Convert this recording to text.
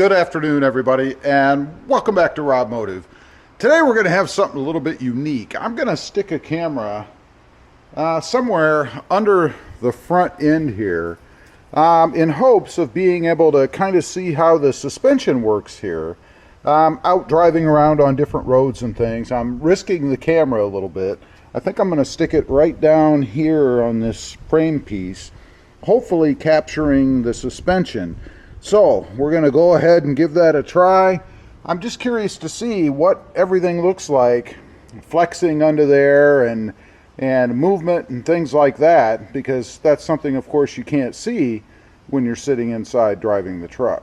Good afternoon, everybody, and welcome back to Rob Motive. Today we're going to have something a little bit unique. I'm going to stick a camera somewhere under the front end here in hopes of being able to kind of see how the suspension works here. Out driving around on different roads and things, I'm risking the camera a little bit. I think I'm going to stick it right down here on this frame piece, hopefully capturing the suspension. So we're going to go ahead and give that a try. I'm just curious to see what everything looks like flexing under there and movement and things like that, because that's something of course you can't see when you're sitting inside driving the truck.